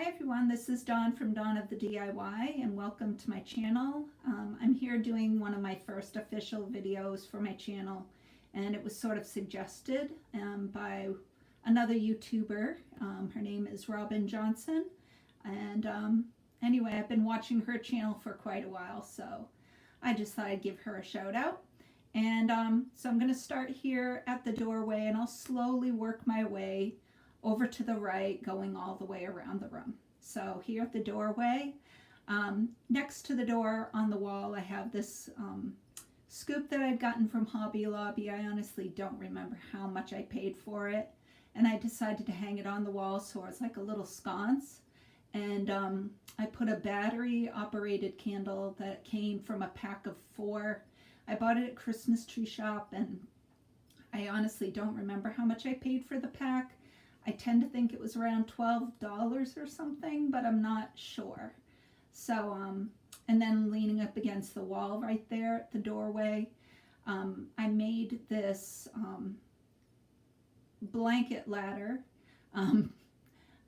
Hi everyone, this is Dawn from Dawn of the DIY and welcome to my channel. I'm here doing one of my first official videos for my channel, and it was sort of suggested by another YouTuber. Her name is Robin Johnson, and anyway, I've been watching her channel for quite a while, so I just thought I'd give her a shout out. And so I'm going to start here at the doorway, and I'll slowly work my way over to the right, going all the way around the room. So here at the doorway, next to the door on the wall, I have this scoop that I'd gotten from Hobby Lobby. I honestly don't remember how much I paid for it, and I decided to hang it on the wall so it's like a little sconce. And I put a battery operated candle that came from a pack of 4. I bought it at Christmas Tree Shop, and I honestly don't remember how much I paid for the pack. I tend to think it was around $12 or something, but I'm not sure. So, and then leaning up against the wall right there at the doorway, I made this blanket ladder. I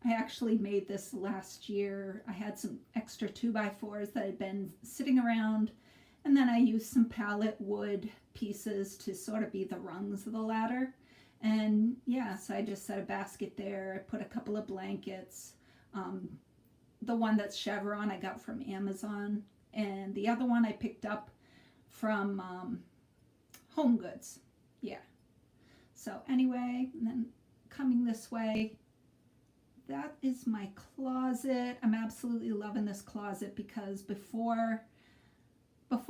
actually made this last year. I had some extra 2x4s that had been sitting around, and then I used some pallet wood pieces to sort of be the rungs of the ladder. And yeah, so I just set a basket there. I put a couple of blankets. The one that's chevron I got from Amazon, and the other one I picked up from Home Goods. Yeah. So anyway, and then coming this way, that is my closet. I'm absolutely loving this closet because before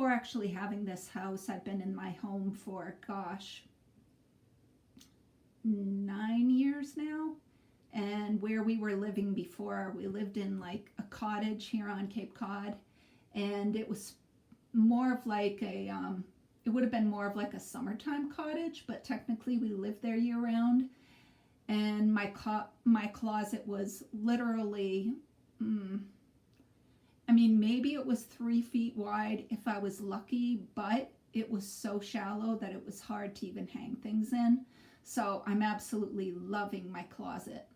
actually having this house, I've been in my home for, gosh, 9 years now. And where we were living before, we lived in like a cottage here on Cape Cod, and it was more of like a it would have been more of like a summertime cottage, but technically we lived there year round. And my closet was literally I mean, maybe it was 3 feet wide if I was lucky, but it was so shallow that it was hard to even hang things in. So I'm absolutely loving my closet.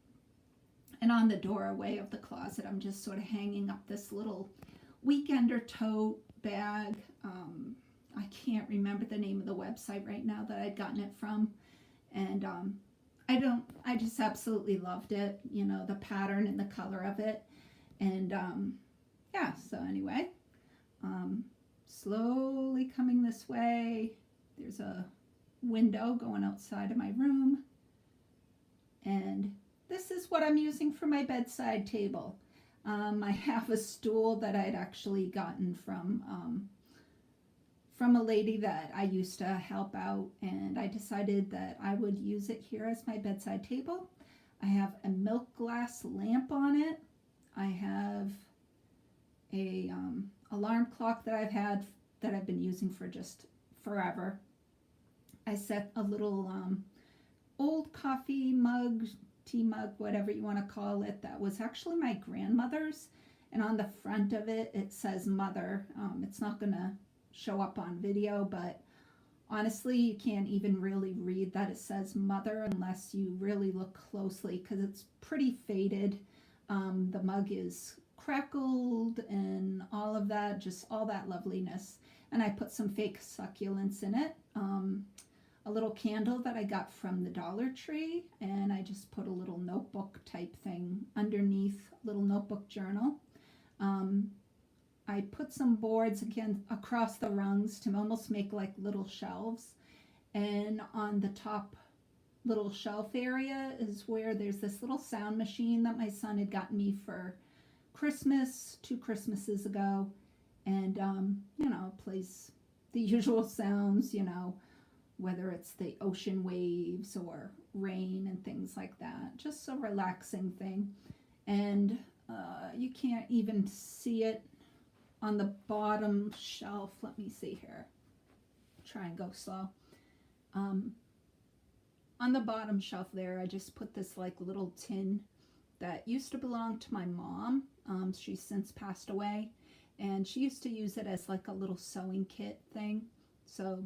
And on the doorway of the closet, I'm just sort of hanging up this little weekender tote bag. I can't remember the name of the website right now that I'd gotten it from. And I just absolutely loved it, you know, the pattern and the color of it. And yeah, so anyway, slowly coming this way, there's a window going outside of my room, and this is what I'm using for my bedside table. I have a stool that I'd actually gotten from a lady that I used to help out, and I decided that I would use it here as my bedside table. I have a milk glass lamp on it. I have a alarm clock that I've been using for just forever. I set a little old coffee mug, tea mug, whatever you want to call it, that was actually my grandmother's, and on the front of it, it says mother. It's not going to show up on video, but honestly, you can't even really read that it says mother unless you really look closely, because it's pretty faded. The mug is crackled and all of that, just all that loveliness. And I put some fake succulents in it. A little candle that I got from the Dollar Tree, and I just put a little notebook type thing underneath, a little notebook journal. I put some boards again across the rungs to almost make like little shelves, and on the top little shelf area is where there's this little sound machine that my son had gotten me for Christmas 2 Christmases ago, and you know, plays the usual sounds, you know, whether it's the ocean waves or rain and things like that. Just a relaxing thing. And you can't even see it on the bottom shelf. Let me see here. Try and go slow. On the bottom shelf there, I just put this like little tin that used to belong to my mom. She's since passed away, and she used to use it as like a little sewing kit thing. So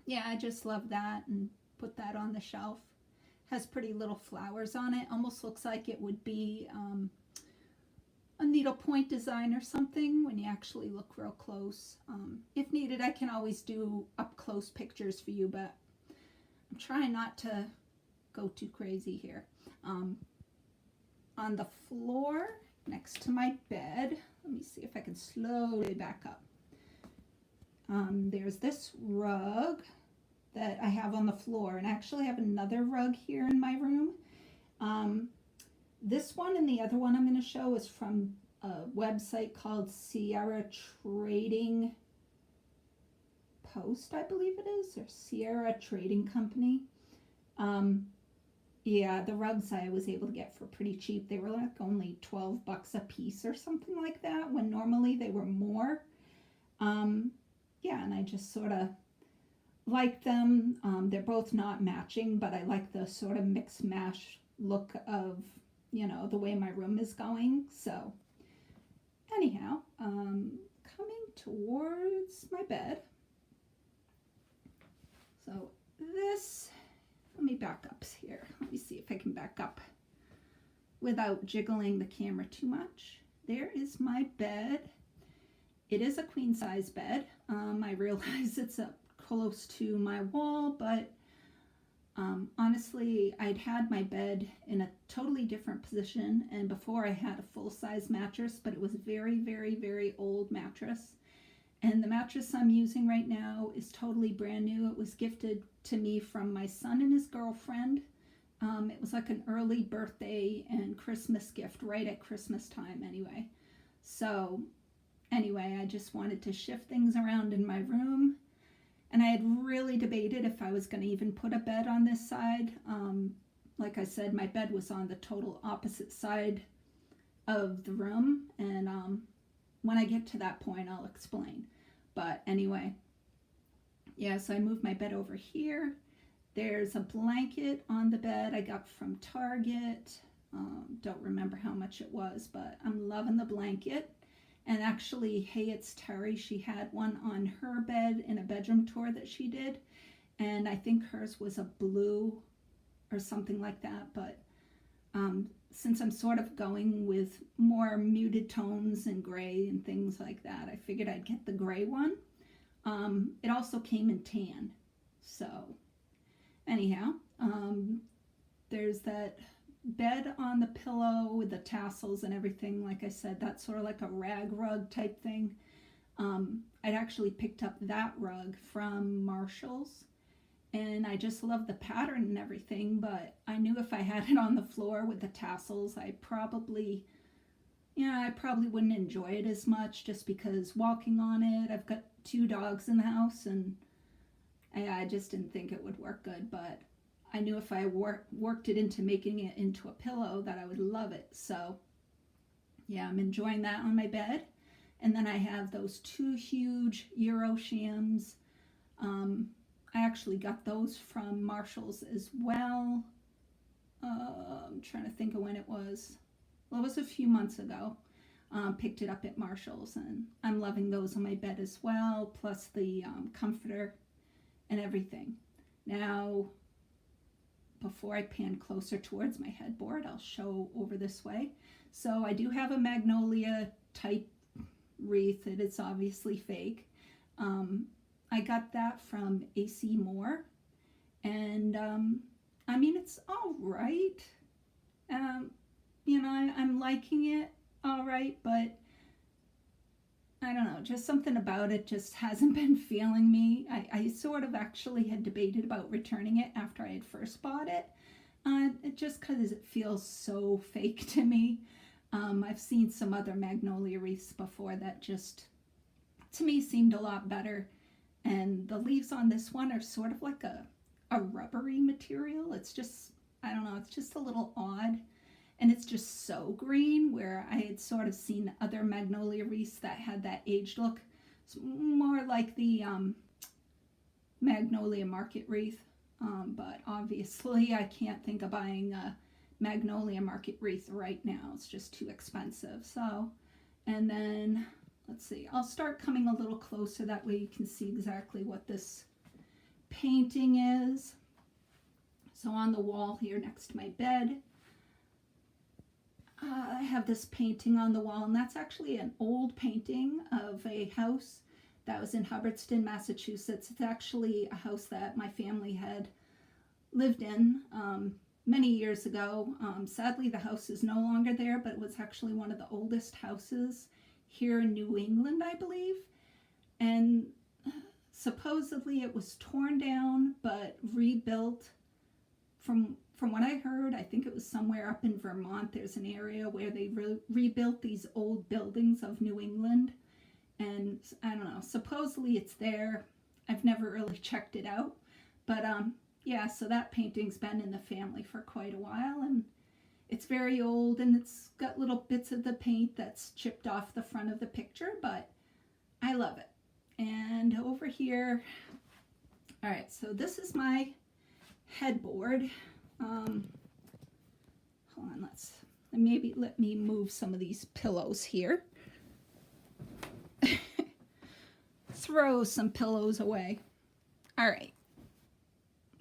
yeah, I just love that and put that on the shelf. Has pretty little flowers on it. Almost looks like it would be a needlepoint design or something when you actually look real close. If needed, I can always do up close pictures for you, but I'm trying not to go too crazy here. On the floor next to my bed, let me see if I can slowly back up. There's this rug that I have on the floor, and I actually have another rug here in my room. This one and the other one I'm going to show is from a website called Sierra Trading Post, I believe it is, or Sierra Trading Company. Yeah, the rugs I was able to get for pretty cheap. They were like only $12 a piece or something like that, when normally they were more. Yeah, and I just sort of like them. They're both not matching, but I like the sort of mix mash look of, you know, the way my room is going. So anyhow, coming towards my bed. So this, let me back up here. Let me see if I can back up without jiggling the camera too much. There is my bed. It is a queen size bed. I realize it's up close to my wall, but honestly, I'd had my bed in a totally different position, and before I had a full-size mattress, but it was a very, very, very old mattress. And the mattress I'm using right now is totally brand new. It was gifted to me from my son and his girlfriend. It was like an early birthday and Christmas gift right at Christmas time anyway. So anyway, I just wanted to shift things around in my room. And I had really debated if I was going to even put a bed on this side. Like I said, my bed was on the total opposite side of the room. And when I get to that point, I'll explain. But anyway, yeah, so I moved my bed over here. There's a blanket on the bed I got from Target. Don't remember how much it was, but I'm loving the blanket. And actually, Hey, it's Terry, she had one on her bed in a bedroom tour that she did. And I think hers was a blue or something like that. But since I'm sort of going with more muted tones and gray and things like that, I figured I'd get the gray one. It also came in tan. So anyhow, there's that bed on the pillow with the tassels and everything. Like I said, that's sort of like a rag rug type thing. I'd actually picked up that rug from Marshall's, and I just love the pattern and everything, but I knew if I had it on the floor with the tassels, I probably wouldn't enjoy it as much, just because walking on it, I've got 2 dogs in the house, and I just didn't think it would work good. But I knew if I worked it into making it into a pillow that I would love it. So yeah, I'm enjoying that on my bed. And then I have those 2 huge Euro shams. I actually got those from Marshall's as well. I'm trying to think of when it was. Well, it was a few months ago. Picked it up at Marshall's, and I'm loving those on my bed as well, plus the comforter and everything. Now, before I pan closer towards my headboard, I'll show over this way. So I do have a Magnolia type wreath. It is obviously fake. I got that from AC Moore, and I mean, it's all right. You know, I'm liking it all right, but I don't know, just something about it just hasn't been feeling me. I sort of actually had debated about returning it after I had first bought it, just because it feels so fake to me. I've seen some other Magnolia wreaths before that just, to me, seemed a lot better. And the leaves on this one are sort of like a rubbery material. It's just, I don't know, it's just a little odd. And it's just so green, where I had sort of seen other Magnolia wreaths that had that aged look. It's more like the Magnolia Market wreath. But obviously I can't think of buying a Magnolia Market wreath right now. It's just too expensive. So, and then, let's see, I'll start coming a little closer. That way you can see exactly what this painting is. So on the wall here next to my bed, I have this painting on the wall, and that's actually an old painting of a house that was in Hubbardston, Massachusetts. It's actually a house that my family had lived in many years ago. Sadly, the house is no longer there, but it was actually one of the oldest houses here in New England, I believe. And supposedly it was torn down but rebuilt. From what I heard, I think it was somewhere up in Vermont. There's an area where they rebuilt these old buildings of New England. And I don't know, supposedly it's there. I've never really checked it out. But yeah, so that painting's been in the family for quite a while, and it's very old, and it's got little bits of the paint that's chipped off the front of the picture, but I love it. And over here, all right, so this is my headboard. Hold on, let me move some of these pillows here. Throw some pillows away. All right.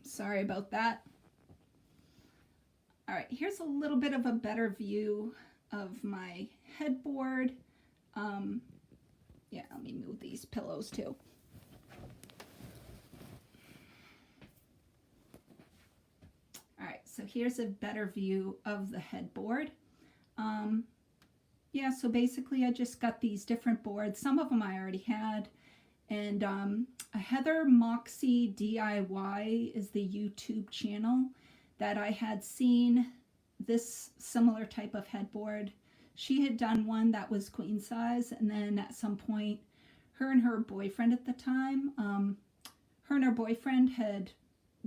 Sorry about that. All right, here's a little bit of a better view of my headboard. Yeah, let me move these pillows too. All right, so here's a better view of the headboard. Yeah, so basically I just got these different boards. Some of them I already had. And a Heather Moxie DIY is the YouTube channel that I had seen this similar type of headboard. She had done one that was queen size, and then at some point, her and her boyfriend at the time, her and her boyfriend had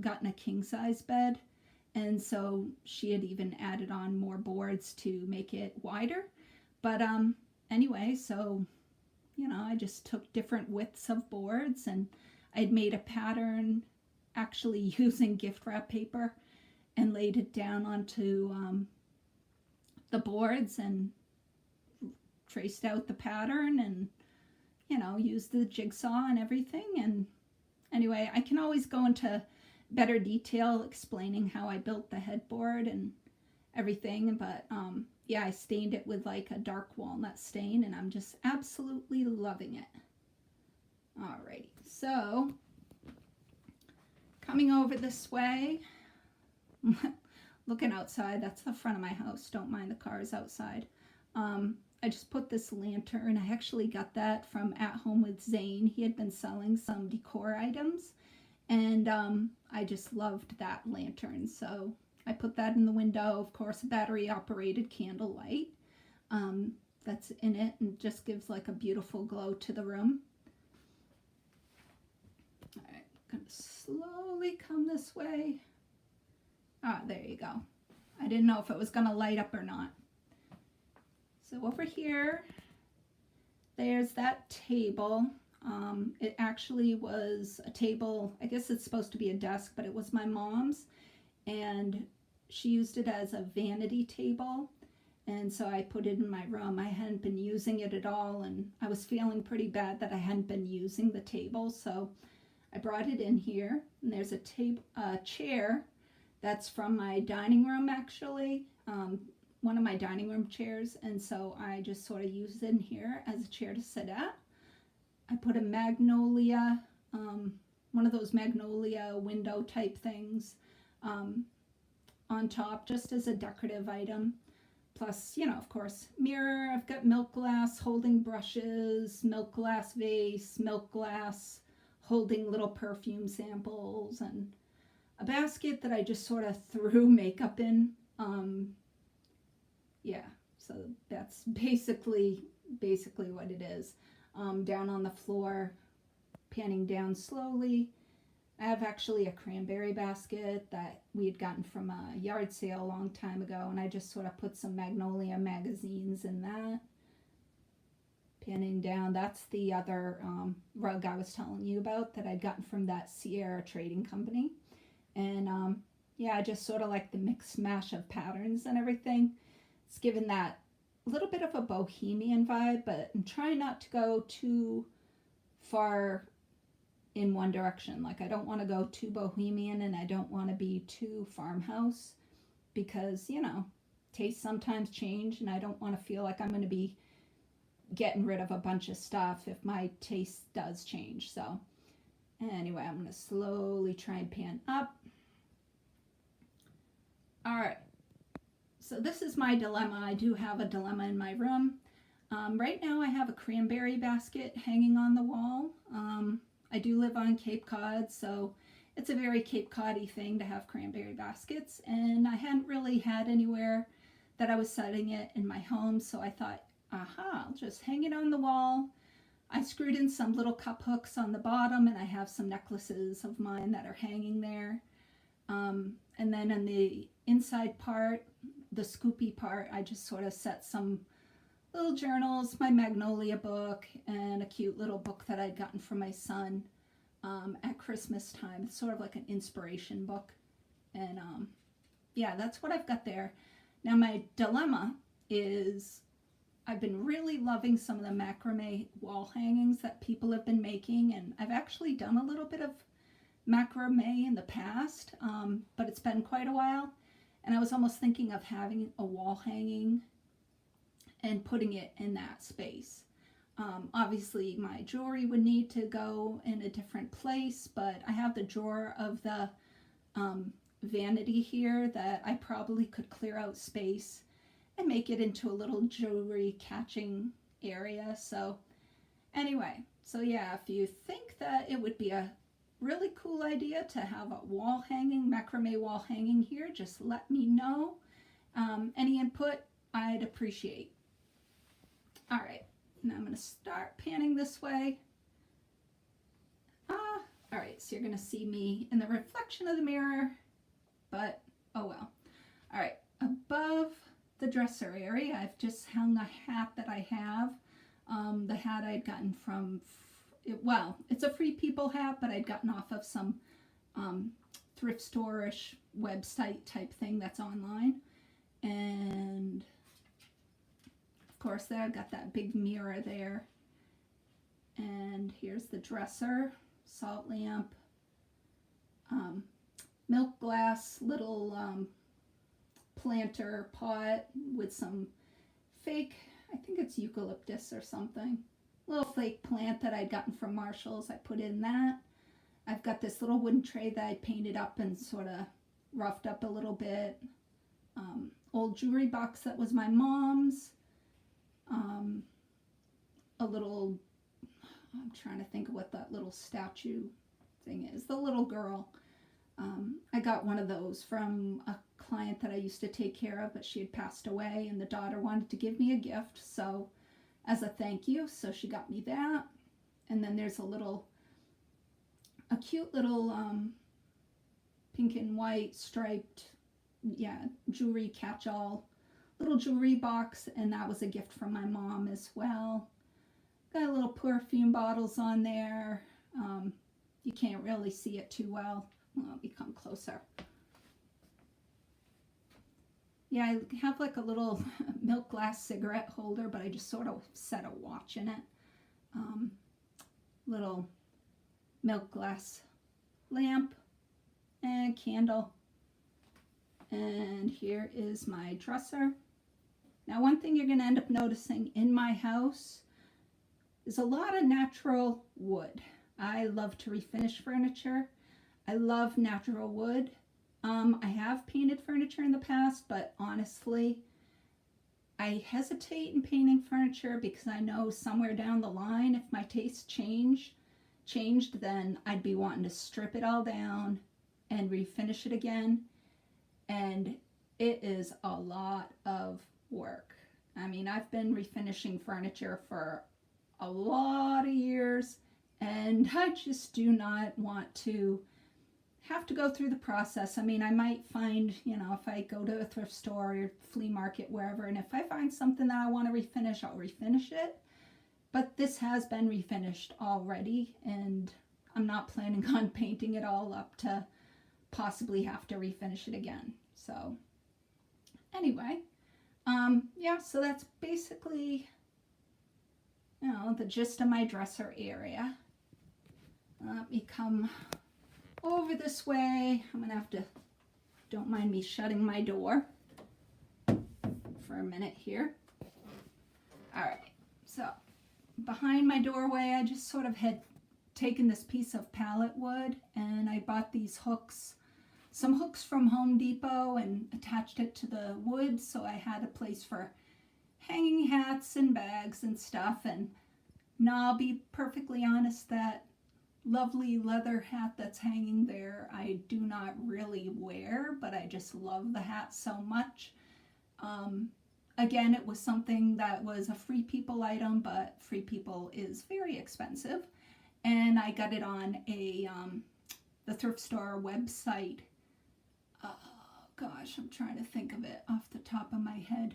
gotten a king size bed, and so she had even added on more boards to make it wider. But anyway, so you know, I just took different widths of boards, and I'd made a pattern actually using gift wrap paper and laid it down onto the boards and traced out the pattern and, you know, used the jigsaw and everything. And anyway, I can always go into better detail explaining how I built the headboard and everything, but yeah, I stained it with like a dark walnut stain, and I'm just absolutely loving it. Alrighty, so coming over this way, looking outside, that's the front of my house, don't mind the cars outside. I just put this lantern. I actually got that from At Home with Zane. He had been selling some decor items, and I just loved that lantern, so I put that in the window. Of course, a battery operated candle light that's in it, and just gives like a beautiful glow to the room. All right, I'm gonna slowly come this way. Ah, there you go. I didn't know if it was gonna light up or not. So over here, there's that table. It actually was a table, I guess it's supposed to be a desk, but it was my mom's, and she used it as a vanity table, and so I put it in my room. I hadn't been using it at all, and I was feeling pretty bad that I hadn't been using the table, so I brought it in here. And there's a chair that's from my dining room, actually, one of my dining room chairs, and so I just sort of used it in here as a chair to sit at. I put a magnolia, one of those magnolia window type things, on top just as a decorative item. Plus, you know, of course, mirror. I've got milk glass holding brushes, milk glass vase, milk glass holding little perfume samples, and a basket that I just sort of threw makeup in. Yeah, so that's basically what it is. Down on the floor, panning down slowly. I have actually a cranberry basket that we had gotten from a yard sale a long time ago, and I just sort of put some Magnolia magazines in that. Panning down, that's the other rug I was telling you about that I'd gotten from that Sierra trading company. And yeah, I just sort of like the mix mash of patterns and everything. It's given that little bit of a bohemian vibe, but I'm trying not to go too far in one direction. Like, I don't want to go too bohemian, and I don't want to be too farmhouse, because, you know, tastes sometimes change, and I don't want to feel like I'm going to be getting rid of a bunch of stuff if my taste does change. So anyway, I'm going to slowly try and pan up. All right, so this is my dilemma. I do have a dilemma in my room. Right now I have a cranberry basket hanging on the wall. I do live on Cape Cod, so it's a very Cape Cod-y thing to have cranberry baskets, and I hadn't really had anywhere that I was setting it in my home, so I thought, aha, I'll just hang it on the wall. I screwed in some little cup hooks on the bottom, and I have some necklaces of mine that are hanging there. And then on the inside part, the scoopy part, I just sort of set some little journals, my Magnolia book, and a cute little book that I'd gotten from my son at Christmas time. It's sort of like an inspiration book. And yeah, that's what I've got there. Now my dilemma is I've been really loving some of the macrame wall hangings that people have been making, and I've actually done a little bit of macrame in the past, but it's been quite a while, and I was almost thinking of having a wall hanging and putting it in that space. Obviously my jewelry would need to go in a different place, but I have the drawer of the Vanity here that I probably could clear out space and make it into a little jewelry catching area. So anyway, so yeah, if you think that it would be a really cool idea to have a wall hanging, macrame wall hanging here, just let me know. Any input I'd appreciate. All right, now I'm going to start panning this way. All right, so you're going to see me in the reflection of the mirror, but oh well. All right, above the dresser area, I've just hung a hat that I have. The hat I'd gotten from, well, it's a Free People hat, but I'd gotten off of some thrift store-ish website type thing that's online. And of course there I've got that big mirror there. And here's the dresser, salt lamp, milk glass, little planter pot with some fake, I think it's eucalyptus or something, little fake plant that I'd gotten from Marshall's. I put in that. I've got this little wooden tray that I painted up and sort of roughed up a little bit. Old jewelry box that was my mom's. A little, I'm trying to think of what that little statue thing is. The little girl. I got one of those from a client that I used to take care of, but she had passed away, and the daughter wanted to give me a gift, so as a thank you, so she got me that. And then there's a cute little pink and white striped, yeah, jewelry catch-all little jewelry box, and that was a gift from my mom as well. Got little perfume bottles on there. You can't really see it too well. Let me come closer. Yeah, I have like a little milk glass cigarette holder, but I just sort of set a watch in it. Little milk glass lamp and candle. And here is my dresser. Now, one thing you're going to end up noticing in my house is a lot of natural wood. I love to refinish furniture. I love natural wood. I have painted furniture in the past, but honestly, I hesitate in painting furniture because I know somewhere down the line, if my tastes changed, then I'd be wanting to strip it all down and refinish it again. And it is a lot of work. I mean, I've been refinishing furniture for a lot of years, and I just do not want to have to go through the process. I mean, I might find, if I go to a thrift store or flea market, wherever, and if I find something that I want to refinish, I'll refinish it. But this has been refinished already, and I'm not planning on painting it all up to possibly have to refinish it again. So anyway, yeah, so that's basically, the gist of my dresser area. Let me come over this way. I'm gonna have to, don't mind me shutting my door. for a minute here. All right, so behind my doorway, I just sort of had taken this piece of pallet wood and I bought these hooks, some hooks from Home Depot, and attached it to the wood so I had a place for hanging hats and bags and stuff. And now I'll be perfectly honest, that lovely leather hat that's hanging there I do not really wear, but I just love the hat so much. Again, it was something that was a Free People item, but Free People is very expensive, and I got it on a the thrift store website. Gosh, I'm trying to think of it off the top of my head.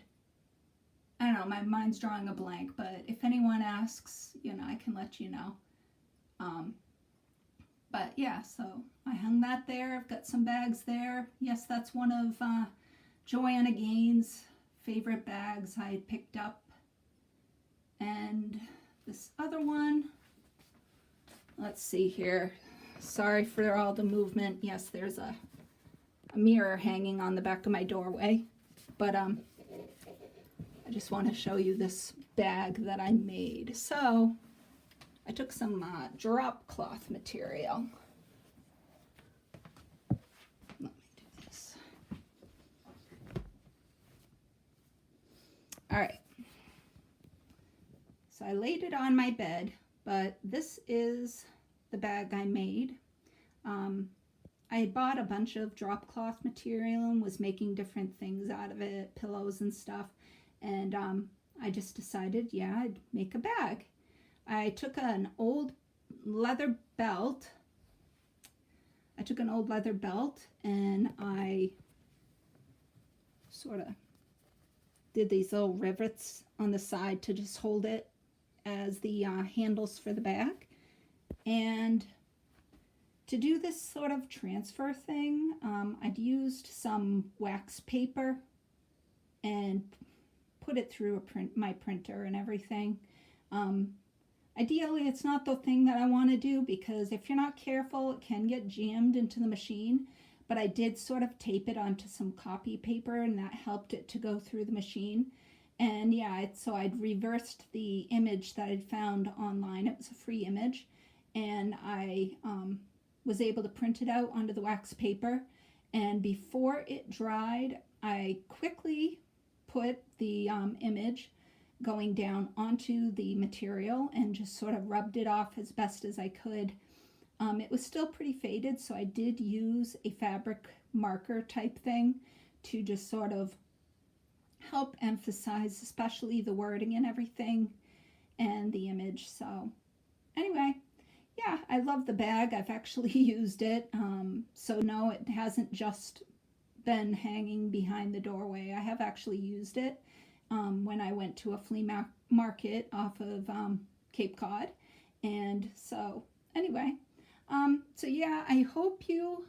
I don't know, my mind's drawing a blank, but if anyone asks, you know, I can let you know. But yeah, so I hung that there. I've got some bags there. Yes, that's one of Joanna Gaines' favorite bags I had picked up. And this other one, let's see here. Sorry for all the movement. Yes, there's a mirror hanging on the back of my doorway. But I just want to show you this bag that I made. So I took some drop cloth material. Let me do this. All right. So I laid it on my bed, but this is the bag I made. I had bought a bunch of drop cloth material and was making different things out of it, pillows and stuff. And I just decided, yeah, I'd make a bag. I took an old leather belt. And I sort of did these little rivets on the side to just hold it as the handles for the bag. And to do this sort of transfer thing, I'd used some wax paper and put it through my printer and everything. Ideally, it's not the thing that I want to do, because if you're not careful, it can get jammed into the machine. But I did sort of tape it onto some copy paper, and that helped it to go through the machine. And yeah, so I'd reversed the image that I'd found online. It was a free image, and I was able to print it out onto the wax paper. And before it dried, I quickly put the image going down onto the material and just sort of rubbed it off as best as I could. It was still pretty faded, so I did use a fabric marker type thing to just sort of help emphasize especially the wording and everything and the image. So anyway, yeah, I love the bag. I've actually used it. So no, it hasn't just been hanging behind the doorway. I have actually used it when I went to a flea market off of Cape Cod. And so anyway, so yeah, I hope you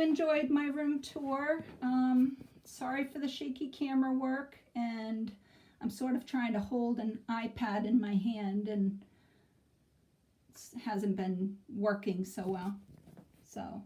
enjoyed my room tour. Sorry for the shaky camera work, and I'm sort of trying to hold an iPad in my hand, and it hasn't been working so well. So